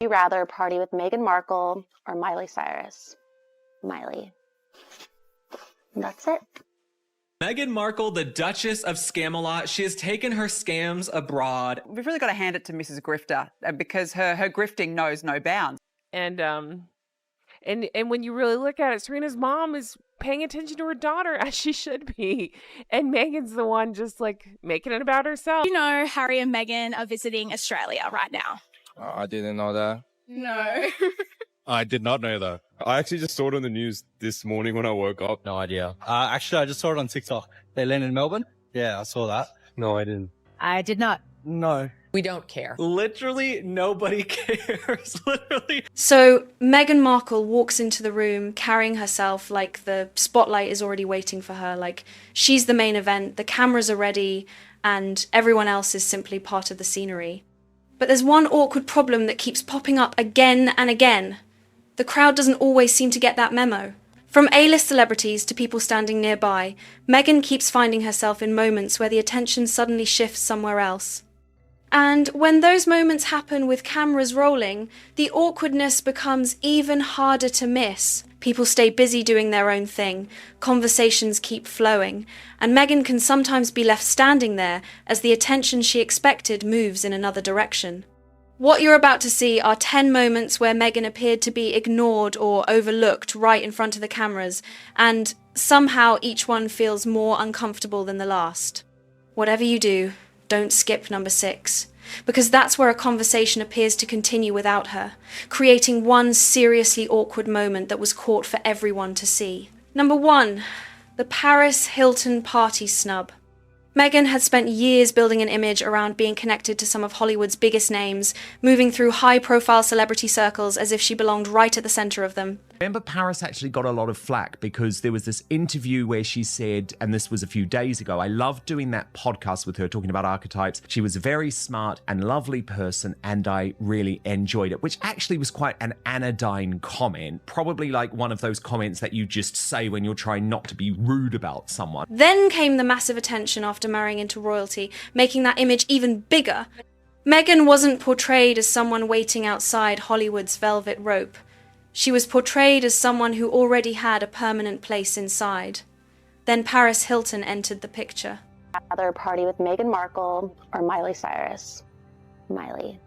you rather party with Meghan Markle or Miley Cyrus? Miley. And that's it. Meghan Markle, the Duchess of Scamalot, she has taken her scams abroad. We've really got to hand it to Mrs. Grifter because her grifting knows no bounds. And when you really look at it, Serena's mom is paying attention to her daughter as she should be. And Meghan's the one just like making it about herself. You know, Harry and Meghan are visiting Australia right now. I didn't know that. No. I did not know that. I actually just saw it on the news this morning when I woke up. No idea. Actually, I just saw it on TikTok. They land in Melbourne? Yeah, I saw that. No, I didn't. I did not. No. We don't care. Literally nobody cares. Literally. So Meghan Markle walks into the room carrying herself like the spotlight is already waiting for her, like she's the main event, the cameras are ready, and everyone else is simply part of the scenery. But there's one awkward problem that keeps popping up again and again. The crowd doesn't always seem to get that memo. From A-list celebrities to people standing nearby, Meghan keeps finding herself in moments where the attention suddenly shifts somewhere else. And when those moments happen with cameras rolling, the awkwardness becomes even harder to miss. People stay busy doing their own thing, conversations keep flowing, and Meghan can sometimes be left standing there as the attention she expected moves in another direction. What you're about to see are 10 moments where Meghan appeared to be ignored or overlooked right in front of the cameras, and somehow each one feels more uncomfortable than the last. Whatever you do, don't skip number 6, because that's where a conversation appears to continue without her, creating one seriously awkward moment that was caught for everyone to see. Number 1, the Paris Hilton party snub. Meghan had spent years building an image around being connected to some of Hollywood's biggest names, moving through high-profile celebrity circles as if she belonged right at the center of them. Remember, Paris actually got a lot of flack because there was this interview where she said, and this was a few days ago, I loved doing that podcast with her talking about archetypes. She was a very smart and lovely person, and I really enjoyed it, which actually was quite an anodyne comment, probably like one of those comments that you just say when you're trying not to be rude about someone. Then came the massive attention after marrying into royalty, making that image even bigger. Meghan wasn't portrayed as someone waiting outside Hollywood's velvet rope. She was portrayed as someone who already had a permanent place inside. Then Paris Hilton entered the picture. Rather party with Meghan Markle or Miley Cyrus? Miley.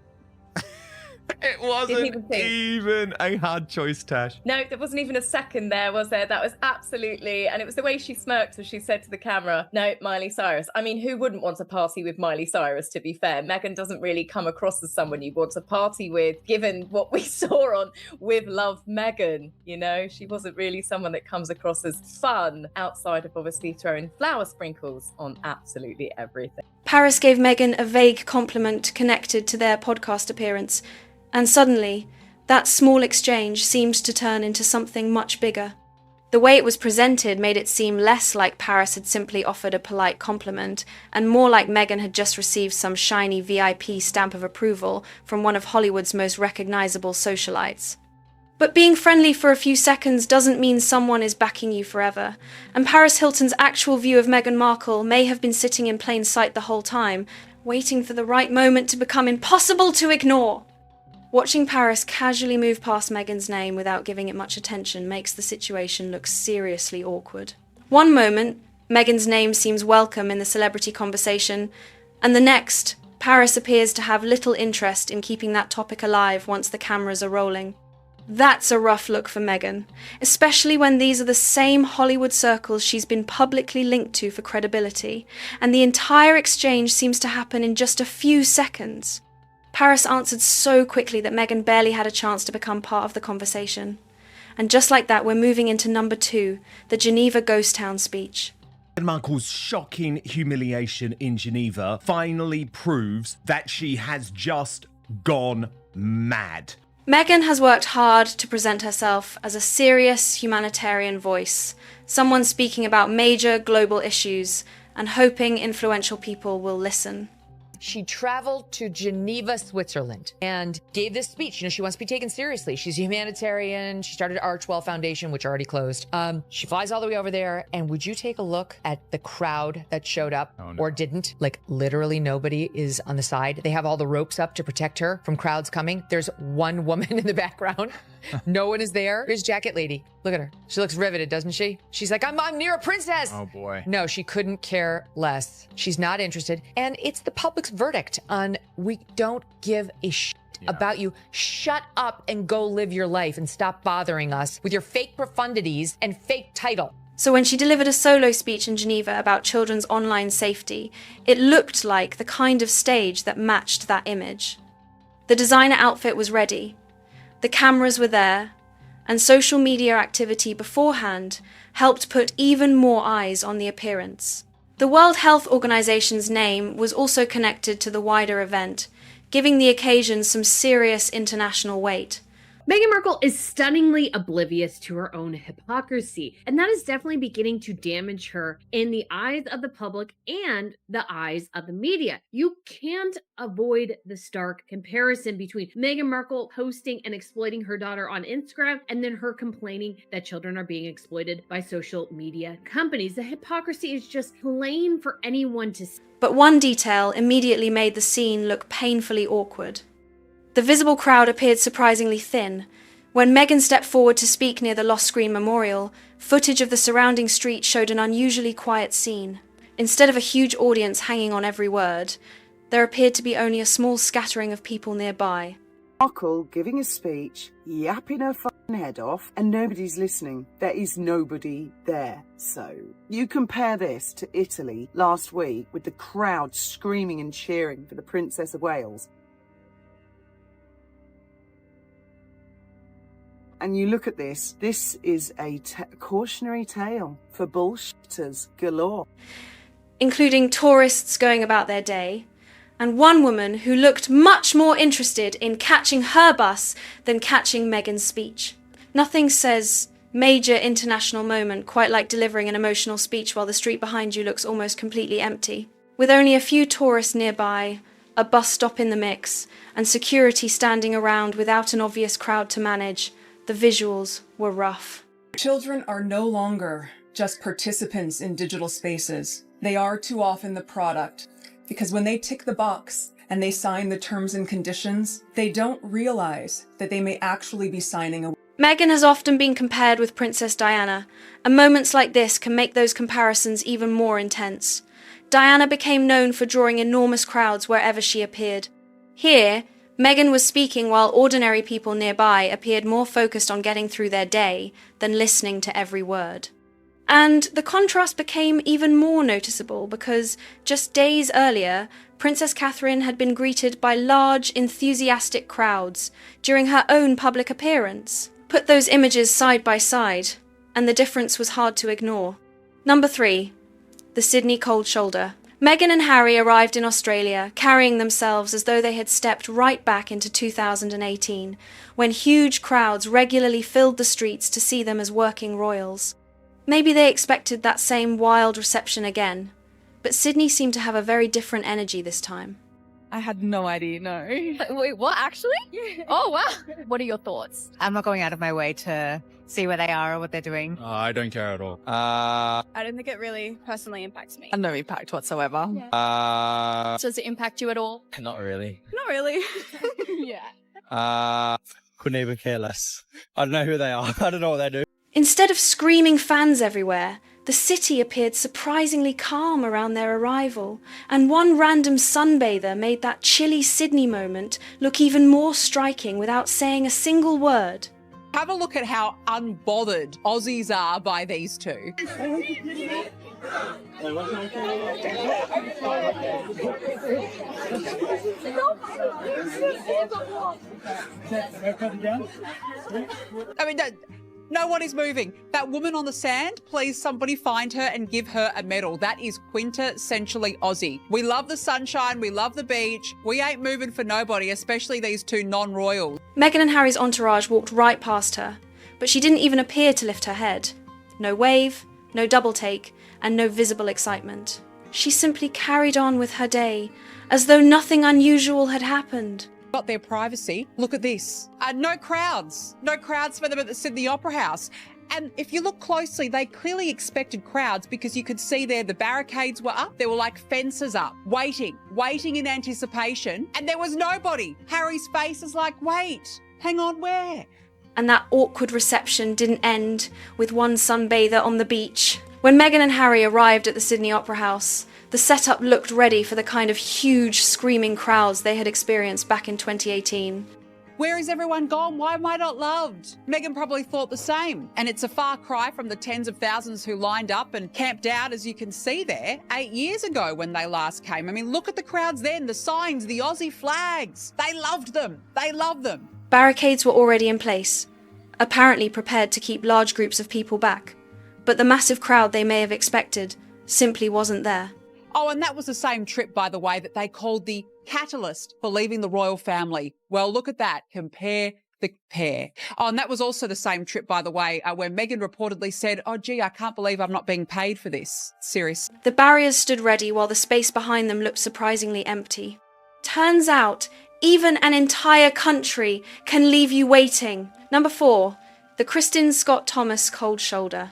It wasn't even a hard choice, Tash. No, there wasn't even a second there, was there? That was absolutely, and it was the way she smirked as she said to the camera, no, Miley Cyrus. I mean, who wouldn't want to party with Miley Cyrus, to be fair? Meghan doesn't really come across as someone you want to party with, given what we saw on With Love Meghan. You know, she wasn't really someone that comes across as fun, outside of obviously throwing flower sprinkles on absolutely everything. Paris gave Meghan a vague compliment connected to their podcast appearance, and suddenly, that small exchange seemed to turn into something much bigger. The way it was presented made it seem less like Paris had simply offered a polite compliment, and more like Meghan had just received some shiny VIP stamp of approval from one of Hollywood's most recognizable socialites. But being friendly for a few seconds doesn't mean someone is backing you forever, and Paris Hilton's actual view of Meghan Markle may have been sitting in plain sight the whole time, waiting for the right moment to become impossible to ignore. Watching Paris casually move past Meghan's name without giving it much attention makes the situation look seriously awkward. One moment, Meghan's name seems welcome in the celebrity conversation, and the next, Paris appears to have little interest in keeping that topic alive once the cameras are rolling. That's a rough look for Meghan, especially when these are the same Hollywood circles she's been publicly linked to for credibility, and the entire exchange seems to happen in just a few seconds. Paris answered so quickly that Meghan barely had a chance to become part of the conversation. And just like that, we're moving into number 2, the Geneva Ghost Town speech. Meghan Markle's shocking humiliation in Geneva finally proves that she has just gone mad. Meghan has worked hard to present herself as a serious humanitarian voice, someone speaking about major global issues and hoping influential people will listen. she traveled to Geneva, Switzerland, and gave this speech. You know, she wants to be taken seriously. She's a humanitarian. She started Archwell Foundation, which already closed. She flies all the way over there, and would you take a look at the crowd that showed up or didn't? Like, literally nobody is on the side. They have all the ropes up to protect her from crowds coming. There's one woman in the background. No one is there. Here's Jacket Lady. Look at her. She looks riveted, doesn't she? She's like, I'm near a princess. Oh boy. No, she couldn't care less. She's not interested. And it's the public's verdict on we don't give a shit about you. Shut up and go live your life and stop bothering us with your fake profundities and fake title. So when she delivered a solo speech in Geneva about children's online safety, it looked like the kind of stage that matched that image. The designer outfit was ready. The cameras were there, and social media activity beforehand helped put even more eyes on the appearance. The World Health Organization's name was also connected to the wider event, giving the occasion some serious international weight. Meghan Markle is stunningly oblivious to her own hypocrisy, and that is definitely beginning to damage her in the eyes of the public and the eyes of the media. You can't avoid the stark comparison between Meghan Markle posting and exploiting her daughter on Instagram and then her complaining that children are being exploited by social media companies. The hypocrisy is just plain for anyone to see. But one detail immediately made the scene look painfully awkward. The visible crowd appeared surprisingly thin. When Meghan stepped forward to speak near the Lost Screen Memorial, footage of the surrounding street showed an unusually quiet scene. Instead of a huge audience hanging on every word, there appeared to be only a small scattering of people nearby. Markle giving a speech, yapping her fucking head off, and nobody's listening. There is nobody there. So, you compare this to Italy last week with the crowd screaming and cheering for the Princess of Wales. And you look at this is a cautionary tale for bullshitters galore. Including tourists going about their day, and one woman who looked much more interested in catching her bus than catching Meghan's speech. Nothing says major international moment quite like delivering an emotional speech while the street behind you looks almost completely empty. With only a few tourists nearby, a bus stop in the mix, and security standing around without an obvious crowd to manage, the visuals were rough. Children are no longer just participants in digital spaces. They are too often the product, because when they tick the box and they sign the terms and conditions, they don't realize that they may actually be signing a... Meghan has often been compared with Princess Diana, and moments like this can make those comparisons even more intense. Diana became known for drawing enormous crowds wherever she appeared. Here, Meghan was speaking while ordinary people nearby appeared more focused on getting through their day than listening to every word. And the contrast became even more noticeable because just days earlier, Princess Catherine had been greeted by large, enthusiastic crowds during her own public appearance. Put those images side by side, and the difference was hard to ignore. Number 3. The Sydney Cold Shoulder. Meghan and Harry arrived in Australia, carrying themselves as though they had stepped right back into 2018, when huge crowds regularly filled the streets to see them as working royals. Maybe they expected that same wild reception again, but Sydney seemed to have a very different energy this time. I had no idea, no. Wait, what, actually? Oh, wow. What are your thoughts? I'm not going out of my way to see where they are or what they're doing. I don't care at all. I don't think it really personally impacts me. No impact whatsoever. Does it impact you at all? Not really. Not really. Yeah. Couldn't even care less. I don't know who they are. I don't know what they do. Instead of screaming fans everywhere, the city appeared surprisingly calm around their arrival, and one random sunbather made that chilly Sydney moment look even more striking without saying a single word. Have a look at how unbothered Aussies are by these two. I mean, no one is moving. That woman on the sand, please somebody find her and give her a medal. That is quintessentially Aussie. We love the sunshine, we love the beach. We ain't moving for nobody, especially these two non-royals. Meghan and Harry's entourage walked right past her, but she didn't even appear to lift her head. No wave, no double take, and no visible excitement. she simply carried on with her day, as though nothing unusual had happened. Got their privacy. Look at this. No crowds. No crowds for them at the Sydney Opera House. And if you look closely, they clearly expected crowds because you could see there the barricades were up. There were like fences up, waiting in anticipation. And there was nobody. Harry's face is like, wait, hang on, where? And that awkward reception didn't end with one sunbather on the beach. When Meghan and Harry arrived at the Sydney Opera House, the setup looked ready for the kind of huge screaming crowds they had experienced back in 2018. Where is everyone gone? Why am I not loved? Meghan probably thought the same. And it's a far cry from the tens of thousands who lined up and camped out, as you can see there, 8 years ago when they last came. I mean, look at the crowds then, the signs, the Aussie flags. They loved them. They loved them. Barricades were already in place, apparently prepared to keep large groups of people back. But the massive crowd they may have expected simply wasn't there. Oh, and that was the same trip, by the way, that they called the catalyst for leaving the royal family. Well, look at that. Compare the pair. Oh, and that was also the same trip, by the way, where Meghan reportedly said, oh, gee, I can't believe I'm not being paid for this. Serious. The barriers stood ready while the space behind them looked surprisingly empty. Turns out, even an entire country can leave you waiting. Number 4, the Kristin Scott Thomas cold shoulder.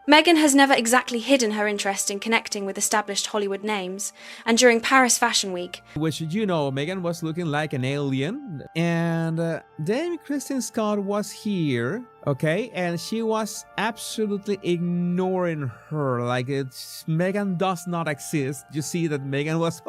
Meghan has never exactly hidden her interest in connecting with established Hollywood names, and during Paris Fashion Week, which, you know, Meghan was looking like an alien, and then Kristin Scott was here, okay, and she was absolutely ignoring her, like Meghan does not exist. You see that Meghan was...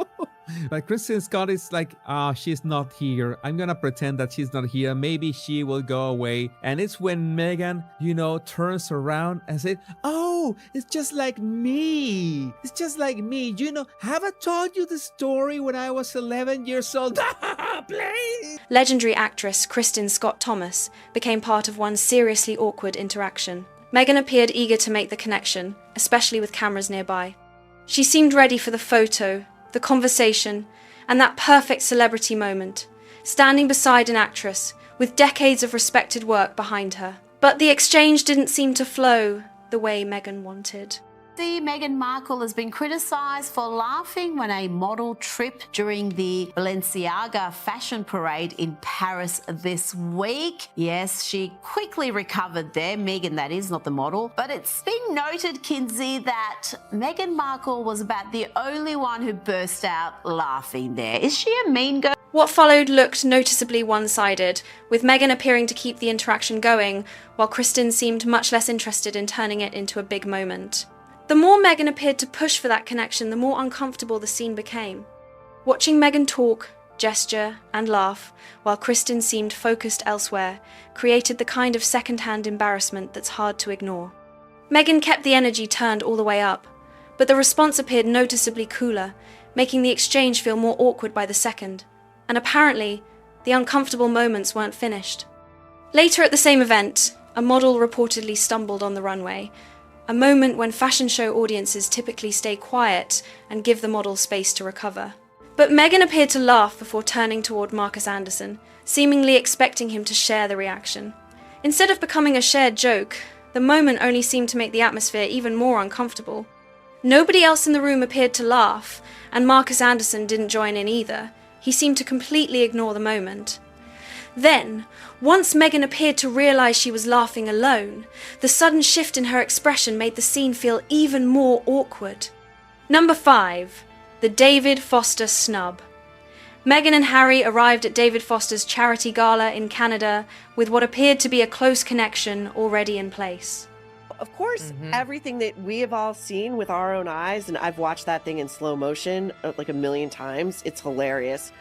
But Kristin Scott is like, she's not here. I'm gonna pretend that she's not here. Maybe she will go away. And it's when Meghan, you know, turns around and says, oh, it's just like me. It's just like me. You know, have I told you the story when I was 11 years old? Please. Legendary actress Kristin Scott Thomas became part of one seriously awkward interaction. Meghan appeared eager to make the connection, especially with cameras nearby. She seemed ready for the photo, the conversation, and that perfect celebrity moment, standing beside an actress with decades of respected work behind her. But the exchange didn't seem to flow the way Meghan wanted. See, Meghan Markle has been criticised for laughing when a model tripped during the Balenciaga fashion parade in Paris this week. Yes, she quickly recovered there, Meghan that is, not the model. But it's been noted, Kinsey, that Meghan Markle was about the only one who burst out laughing there. Is she a mean girl? What followed looked noticeably one-sided, with Meghan appearing to keep the interaction going, while Kristin seemed much less interested in turning it into a big moment. The more Meghan appeared to push for that connection, the more uncomfortable the scene became. Watching Meghan talk, gesture, and laugh, while Kristin seemed focused elsewhere, created the kind of second-hand embarrassment that's hard to ignore. Meghan kept the energy turned all the way up, but the response appeared noticeably cooler, making the exchange feel more awkward by the second. And apparently, the uncomfortable moments weren't finished. Later at the same event, a model reportedly stumbled on the runway, a moment when fashion show audiences typically stay quiet and give the model space to recover. But Meghan appeared to laugh before turning toward Marcus Anderson, seemingly expecting him to share the reaction. Instead of becoming a shared joke, the moment only seemed to make the atmosphere even more uncomfortable. Nobody else in the room appeared to laugh, and Marcus Anderson didn't join in either. He seemed to completely ignore the moment. Then, once Meghan appeared to realise she was laughing alone, the sudden shift in her expression made the scene feel even more awkward. Number 5. The David Foster snub. Meghan and Harry arrived at David Foster's charity gala in Canada with what appeared to be a close connection already in place. Of course, everything that we have all seen with our own eyes, and I've watched that thing in slow motion like a million times. It's hilarious.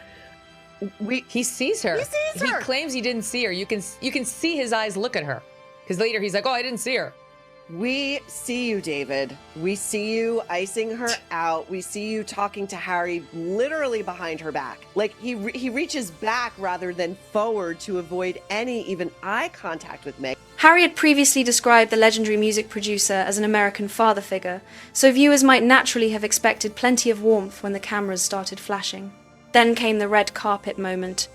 He sees her. He sees her. He claims he didn't see her. You can see his eyes look at her. Because later he's like, oh, I didn't see her. We see you, David. We see you icing her out. We see you talking to Harry literally behind her back. Like he reaches back rather than forward to avoid any even eye contact with Meg. Harry had previously described the legendary music producer as an American father figure, so viewers might naturally have expected plenty of warmth when the cameras started flashing. Then came the red carpet moment.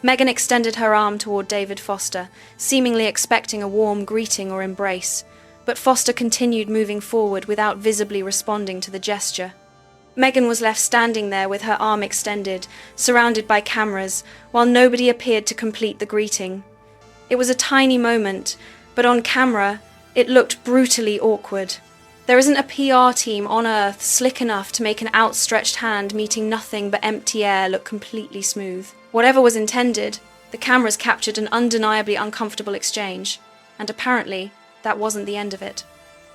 Meghan extended her arm toward David Foster, seemingly expecting a warm greeting or embrace, but Foster continued moving forward without visibly responding to the gesture. Meghan was left standing there with her arm extended, surrounded by cameras, while nobody appeared to complete the greeting. It was a tiny moment, but on camera, it looked brutally awkward. There isn't a PR team on Earth slick enough to make an outstretched hand meeting nothing but empty air look completely smooth. Whatever was intended, the cameras captured an undeniably uncomfortable exchange, and apparently, that wasn't the end of it.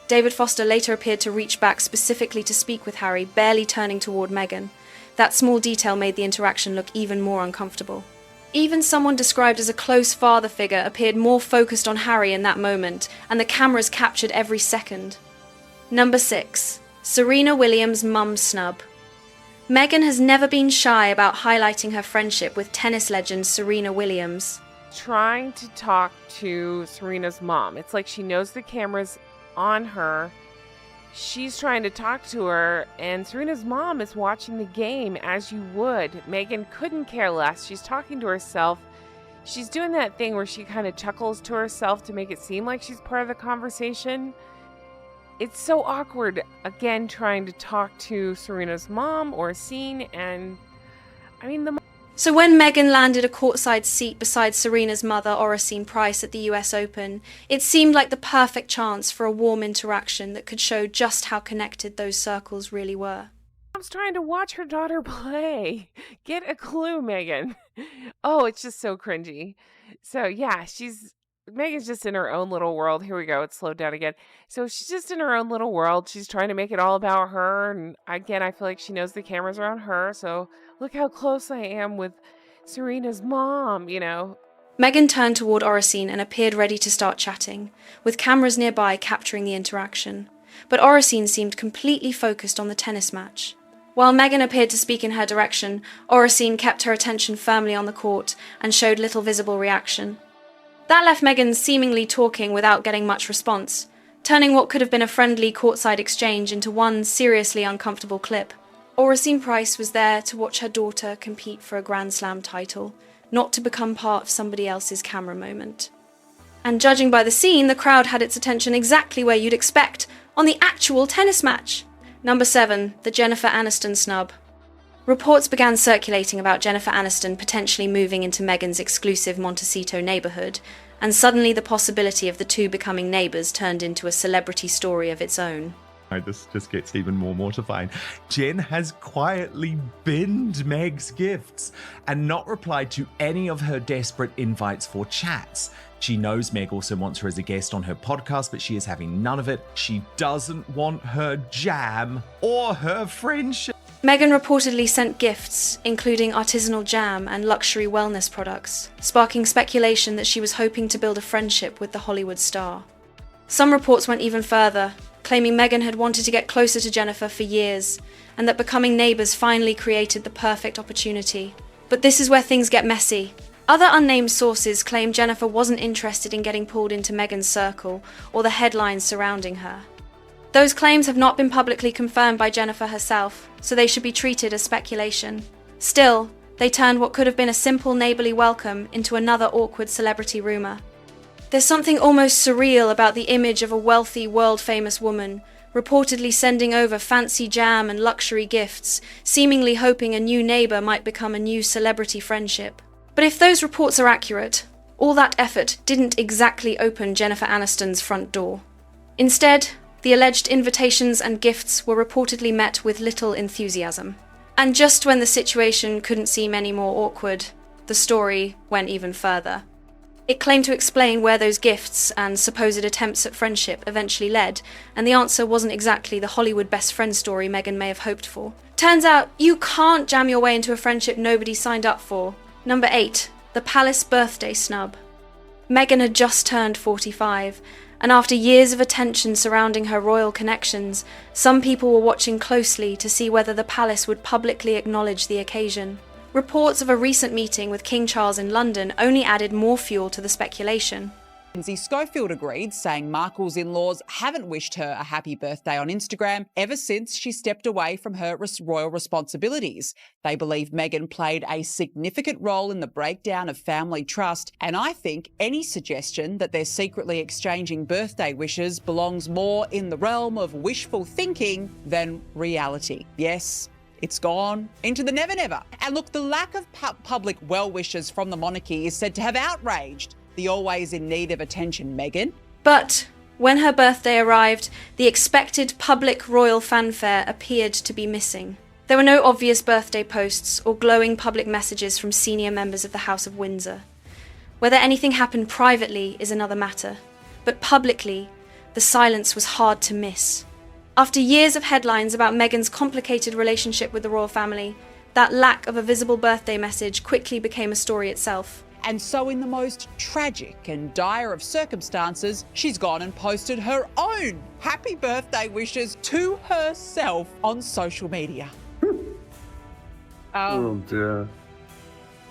David Foster later appeared to reach back specifically to speak with Harry, barely turning toward Meghan. That small detail made the interaction look even more uncomfortable. Even someone described as a close father figure appeared more focused on Harry in that moment, and the cameras captured every second. Number 6. Serena Williams' mum snub. Meghan has never been shy about highlighting her friendship with tennis legend Serena Williams. Trying to talk to Serena's mom. It's like she knows the camera's on her. She's trying to talk to her, and Serena's mom is watching the game as you would. Meghan couldn't care less. She's talking to herself. She's doing that thing where she kind of chuckles to herself to make it seem like she's part of the conversation. It's so awkward, again, trying to talk to Serena's mom or a scene, and I mean, So when Meghan landed a courtside seat beside Serena's mother, Oracene Price, at the US Open, it seemed like the perfect chance for a warm interaction that could show just how connected those circles really were. Mom's trying to watch her daughter play. Get a clue, Meghan. Oh, it's just so cringy. So yeah, Meghan's just in her own little world. Here we go. It's slowed down again. So she's just in her own little world. She's trying to make it all about her. And again, I feel like she knows the cameras are on her. So look how close I am with Serena's mom, you know. Meghan turned toward Oracene and appeared ready to start chatting, with cameras nearby capturing the interaction. But Oracene seemed completely focused on the tennis match. While Meghan appeared to speak in her direction, Oracene kept her attention firmly on the court and showed little visible reaction. That left Meghan seemingly talking without getting much response, turning what could have been a friendly courtside exchange into one seriously uncomfortable clip. Oracene Price was there to watch her daughter compete for a Grand Slam title, not to become part of somebody else's camera moment. And judging by the scene, the crowd had its attention exactly where you'd expect, on the actual tennis match. Number 7, the Jennifer Aniston snub. Reports began circulating about Jennifer Aniston potentially moving into Meghan's exclusive Montecito neighborhood, and suddenly the possibility of the two becoming neighbors turned into a celebrity story of its own. This just gets even more mortifying. Jen has quietly binned Meg's gifts and not replied to any of her desperate invites for chats. She knows Meg also wants her as a guest on her podcast, but she is having none of it. She doesn't want her jam or her friendship. Meghan reportedly sent gifts, including artisanal jam and luxury wellness products, sparking speculation that she was hoping to build a friendship with the Hollywood star. Some reports went even further, claiming Meghan had wanted to get closer to Jennifer for years, and that becoming neighbours finally created the perfect opportunity. But this is where things get messy. Other unnamed sources claim Jennifer wasn't interested in getting pulled into Meghan's circle or the headlines surrounding her. Those claims have not been publicly confirmed by Jennifer herself, so they should be treated as speculation. Still, they turned what could have been a simple neighbourly welcome into another awkward celebrity rumour. There's something almost surreal about the image of a wealthy, world-famous woman, reportedly sending over fancy jam and luxury gifts, seemingly hoping a new neighbour might become a new celebrity friendship. But if those reports are accurate, all that effort didn't exactly open Jennifer Aniston's front door. Instead, the alleged invitations and gifts were reportedly met with little enthusiasm. And just when the situation couldn't seem any more awkward, the story went even further. It claimed to explain where those gifts and supposed attempts at friendship eventually led, and the answer wasn't exactly the Hollywood best friend story Meghan may have hoped for. Turns out, you can't jam your way into a friendship nobody signed up for. Number 8, the palace birthday snub. Meghan had just turned 45, and after years of attention surrounding her royal connections, some people were watching closely to see whether the palace would publicly acknowledge the occasion. Reports of a recent meeting with King Charles in London only added more fuel to the speculation. Lindsay Schofield agreed, saying Markle's in-laws haven't wished her a happy birthday on Instagram ever since she stepped away from her royal responsibilities. They believe Meghan played a significant role in the breakdown of family trust, and I think any suggestion that they're secretly exchanging birthday wishes belongs more in the realm of wishful thinking than reality. Yes, It's gone into the never never. And look, the lack of public well wishes from the monarchy is said to have outraged the always in need of attention Meghan. But when her birthday arrived, the expected public royal fanfare appeared to be missing. There were no obvious birthday posts or glowing public messages from senior members of the House of Windsor. Whether anything happened privately is another matter, but publicly, the silence was hard to miss. After years of headlines about Meghan's complicated relationship with the royal family, that lack of a visible birthday message quickly became a story itself. And so in the most tragic and dire of circumstances, she's gone and posted her own happy birthday wishes to herself on social media. Oh dear.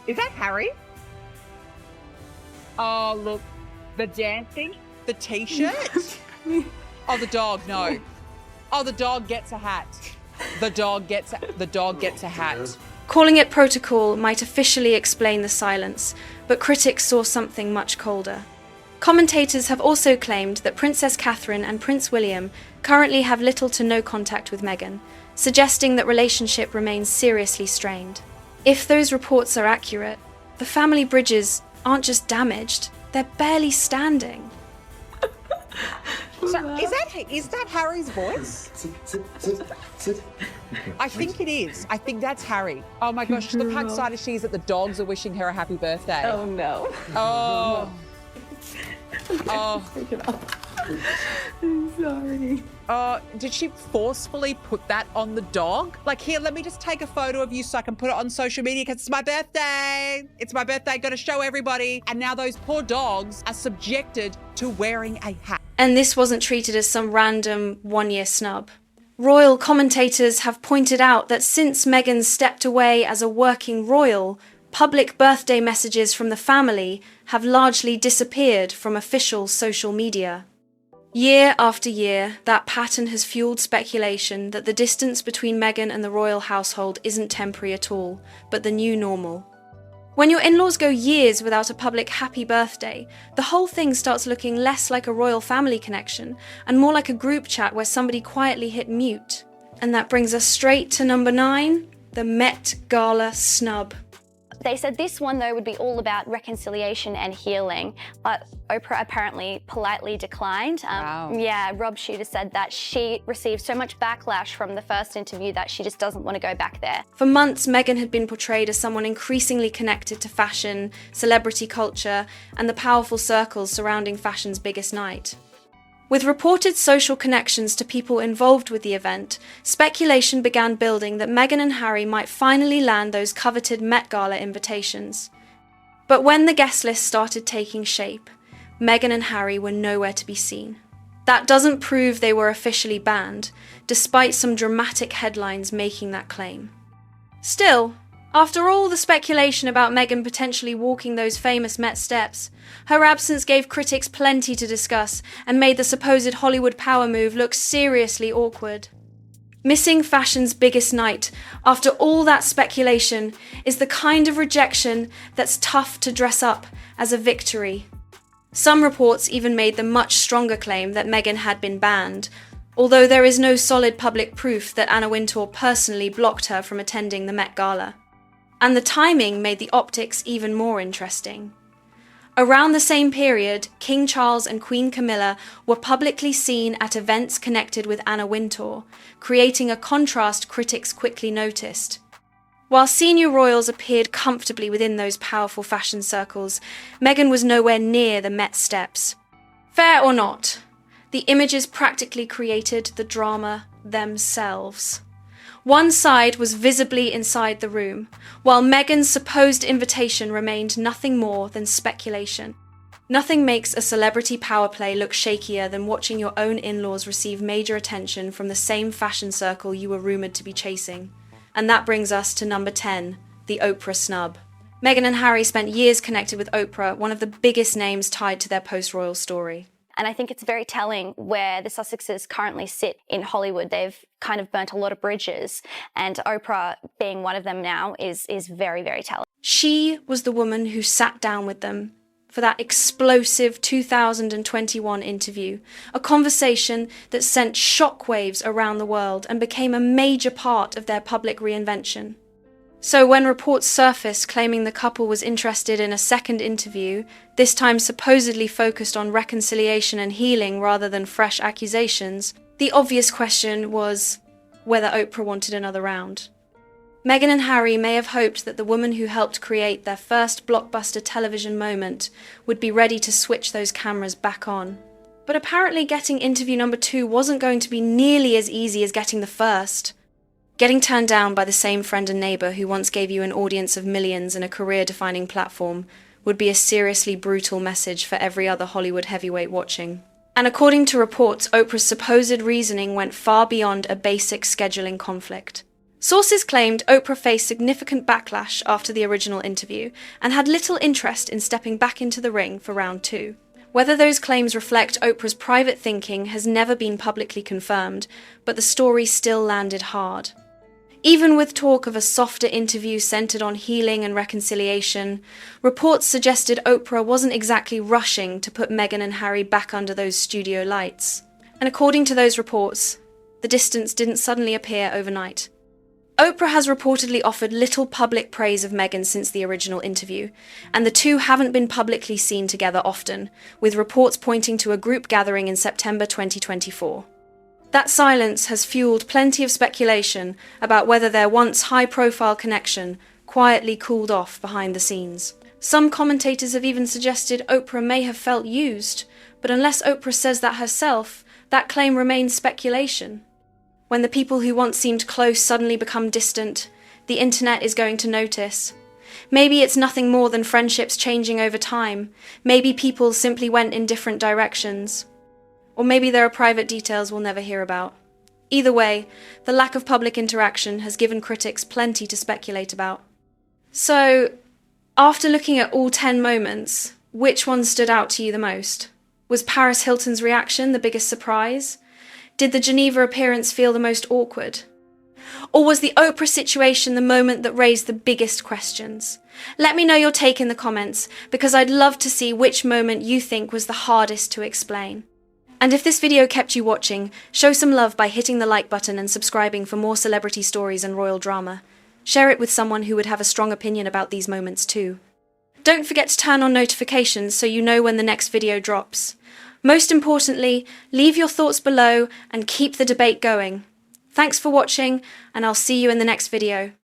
Is that Harry? Oh, look. The dancing? The T-shirt? Oh, the dog, no. Oh, the dog gets a hat. The dog gets a hat. Calling it protocol might officially explain the silence, but critics saw something much colder. Commentators have also claimed that Princess Catherine and Prince William currently have little to no contact with Meghan, suggesting that relationship remains seriously strained. If those reports are accurate, the family bridges aren't just damaged, they're barely standing. So is that Harry's voice? I think it is. I think that's Harry. Oh my gosh, look how excited she is that the dogs are wishing her a happy birthday. Oh no. Oh. Oh. I'm sorry. Did she forcefully put that on the dog? Like, here, let me just take a photo of you so I can put it on social media because it's my birthday. It's my birthday, gotta show everybody. And now those poor dogs are subjected to wearing a hat. And this wasn't treated as some random one-year snub. Royal commentators have pointed out that since Meghan stepped away as a working royal, public birthday messages from the family have largely disappeared from official social media. Year after year, that pattern has fueled speculation that the distance between Meghan and the royal household isn't temporary at all, but the new normal. When your in-laws go years without a public happy birthday, the whole thing starts looking less like a royal family connection and more like a group chat where somebody quietly hit mute. And that brings us straight to number 9, the Met Gala snub. They said this one, though, would be all about reconciliation and healing, but Oprah apparently politely declined. Wow. Yeah, Rob Shooter said that she received so much backlash from the first interview that she just doesn't want to go back there. For months, Meghan had been portrayed as someone increasingly connected to fashion, celebrity culture, and the powerful circles surrounding fashion's biggest night. With reported social connections to people involved with the event, speculation began building that Meghan and Harry might finally land those coveted Met Gala invitations. But when the guest list started taking shape, Meghan and Harry were nowhere to be seen. That doesn't prove they were officially banned, despite some dramatic headlines making that claim. Still, after all the speculation about Meghan potentially walking those famous Met steps, her absence gave critics plenty to discuss and made the supposed Hollywood power move look seriously awkward. Missing fashion's biggest night, after all that speculation, is the kind of rejection that's tough to dress up as a victory. Some reports even made the much stronger claim that Meghan had been banned, although there is no solid public proof that Anna Wintour personally blocked her from attending the Met Gala. And the timing made the optics even more interesting. Around the same period, King Charles and Queen Camilla were publicly seen at events connected with Anna Wintour, creating a contrast critics quickly noticed. While senior royals appeared comfortably within those powerful fashion circles, Meghan was nowhere near the Met steps. Fair or not, the images practically created the drama themselves. One side was visibly inside the room, while Meghan's supposed invitation remained nothing more than speculation. Nothing makes a celebrity power play look shakier than watching your own in-laws receive major attention from the same fashion circle you were rumoured to be chasing. And that brings us to number 10, the Oprah snub. Meghan and Harry spent years connected with Oprah, one of the biggest names tied to their post-royal story. And I think it's very telling where the Sussexes currently sit in Hollywood. They've kind of burnt a lot of bridges, and Oprah being one of them now is very, very telling. She was the woman who sat down with them, for that explosive 2021 interview, a conversation that sent shockwaves around the world and became a major part of their public reinvention. So when reports surfaced claiming the couple was interested in a second interview, this time supposedly focused on reconciliation and healing rather than fresh accusations, the obvious question was whether Oprah wanted another round. Meghan and Harry may have hoped that the woman who helped create their first blockbuster television moment would be ready to switch those cameras back on. But apparently getting interview number 2 wasn't going to be nearly as easy as getting the first. Getting turned down by the same friend and neighbour who once gave you an audience of millions and a career-defining platform would be a seriously brutal message for every other Hollywood heavyweight watching. And according to reports, Oprah's supposed reasoning went far beyond a basic scheduling conflict. Sources claimed Oprah faced significant backlash after the original interview and had little interest in stepping back into the ring for round 2. Whether those claims reflect Oprah's private thinking has never been publicly confirmed, but the story still landed hard. Even with talk of a softer interview centered on healing and reconciliation, reports suggested Oprah wasn't exactly rushing to put Meghan and Harry back under those studio lights. And according to those reports, the distance didn't suddenly appear overnight. Oprah has reportedly offered little public praise of Meghan since the original interview, and the two haven't been publicly seen together often, with reports pointing to a group gathering in September 2024. That silence has fueled plenty of speculation about whether their once high-profile connection quietly cooled off behind the scenes. Some commentators have even suggested Oprah may have felt used, but unless Oprah says that herself, that claim remains speculation. When the people who once seemed close suddenly become distant, the internet is going to notice. Maybe it's nothing more than friendships changing over time. Maybe people simply went in different directions. Or maybe there are private details we'll never hear about. Either way, the lack of public interaction has given critics plenty to speculate about. So, after looking at all 10 moments, which one stood out to you the most? Was Paris Hilton's reaction the biggest surprise? Did the Geneva appearance feel the most awkward? Or was the Oprah situation the moment that raised the biggest questions? Let me know your take in the comments, because I'd love to see which moment you think was the hardest to explain. And if this video kept you watching, show some love by hitting the like button and subscribing for more celebrity stories and royal drama. Share it with someone who would have a strong opinion about these moments too. Don't forget to turn on notifications so you know when the next video drops. Most importantly, leave your thoughts below and keep the debate going. Thanks for watching, and I'll see you in the next video.